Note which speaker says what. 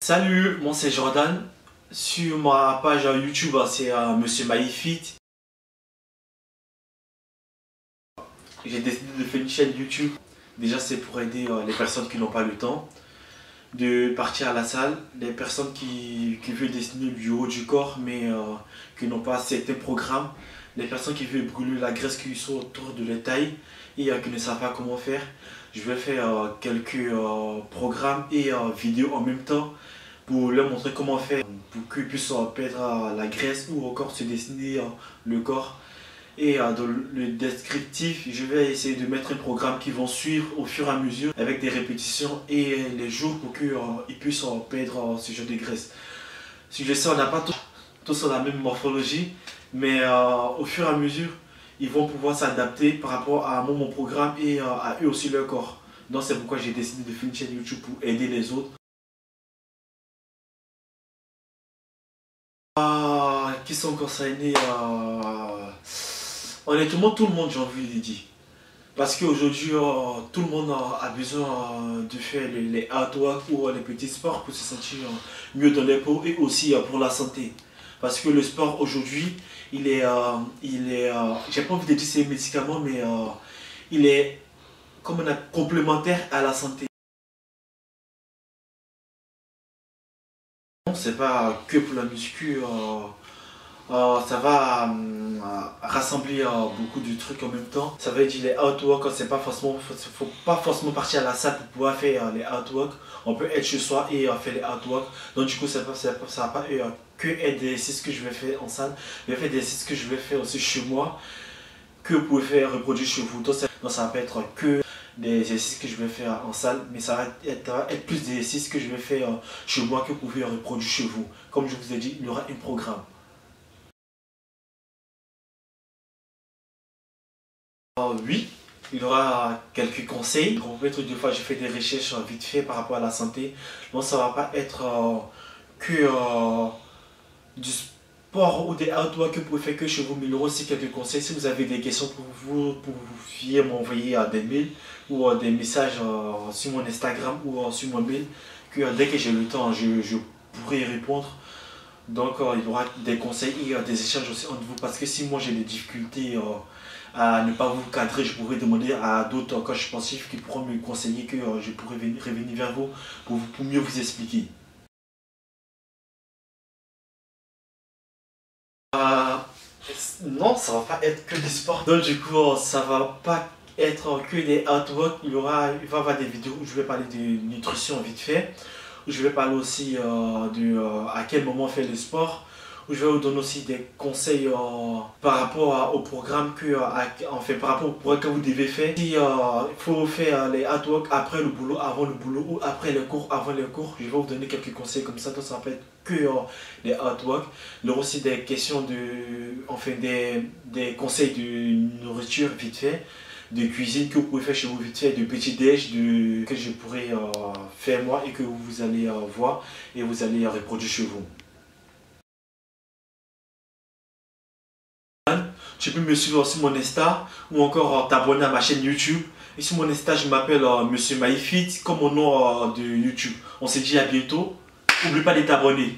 Speaker 1: Salut, moi c'est Jordan. Sur ma page YouTube, c'est Monsieur MyFit. J'ai décidé de faire une chaîne YouTube. Déjà, c'est pour aider les personnes qui n'ont pas le temps de partir à la salle, les personnes qui veulent dessiner du haut du corps mais qui n'ont pas certains programmes, les personnes qui veulent brûler la graisse qui sont autour de la taille et qui ne savent pas comment faire. Je vais faire quelques programmes et vidéos en même temps pour leur montrer comment faire pour qu'ils puissent perdre la graisse ou encore se dessiner le corps. Et dans le descriptif, je vais essayer de mettre un programme qui vont suivre au fur et à mesure avec des répétitions et les jours pour qu'ils puissent perdre ce genre de graisse. Si je sais, on n'a pas tous la même morphologie, mais au fur et à mesure, ils vont pouvoir s'adapter par rapport à mon programme et à eux aussi leur corps. Donc c'est pourquoi j'ai décidé de faire une chaîne YouTube pour aider les autres. Qui sont concernés honnêtement, tout le monde, j'ai envie de dire. Parce qu'aujourd'hui, tout le monde a besoin de faire les artworks ou les petits sports pour se sentir mieux dans les peaux et aussi pour la santé. Parce que le sport aujourd'hui, j'ai pas envie de dire c'est un médicament, mais il est comme complémentaire à la santé. C'est pas que pour la muscu. Ça va rassembler beaucoup de trucs en même temps. Ça veut dire les artworks, c'est pas forcément, faut pas forcément partir à la salle pour pouvoir faire les artworks. On peut être chez soi et faire les artworks. Donc du coup, ça va pas que être des exercices que je vais faire en salle, mais faire des exercices que je vais faire aussi chez moi, que vous pouvez faire reproduire chez vous. Donc ça va pas être que des exercices que je vais faire en salle, mais ça va être plus des exercices que je vais faire chez moi que vous pouvez reproduire chez vous. Comme je vous ai dit, il y aura un programme. Oui, il y aura quelques conseils. Peut-être des fois je fais des recherches vite fait par rapport à la santé. Donc ça va pas être que du sport ou des artworks que vous pouvez faire que chez vous, mais il y aura aussi quelques conseils. Si vous avez des questions pour vous pouvez m'envoyer des mails ou des messages sur mon Instagram ou sur mon mail, que dès que j'ai le temps, je pourrai y répondre. Donc il y aura des conseils et des échanges aussi entre vous, parce que si moi j'ai des difficultés à ne pas vous cadrer, je pourrais demander à d'autres coachs sportifs qui pourront me conseiller, que je pourrais revenir vers vous pour mieux vous expliquer. Non, ça va pas être que des sports. Donc du coup, ça va pas être que des artworks. Il va y avoir des vidéos où je vais parler de nutrition vite fait, où je vais parler aussi de à quel moment faire le sport, où je vais vous donner aussi des conseils par rapport au programme par rapport au programme que vous devez faire. Si il faut faire les artworks après le boulot, avant le boulot, ou après les cours, avant les cours, je vais vous donner quelques conseils comme ça. Donc ça peut être que les artworks. Il y aura aussi des questions des conseils de nourriture vite fait, de cuisine que vous pouvez faire chez vous vite fait, de petits déj que je pourrais faire moi et que vous allez voir et vous allez reproduire chez vous. Tu peux me suivre sur mon Insta ou encore t'abonner à ma chaîne YouTube. Et sur mon Insta, je m'appelle Monsieur MyFit comme mon nom de YouTube. On se dit à bientôt. N'oublie pas de t'abonner.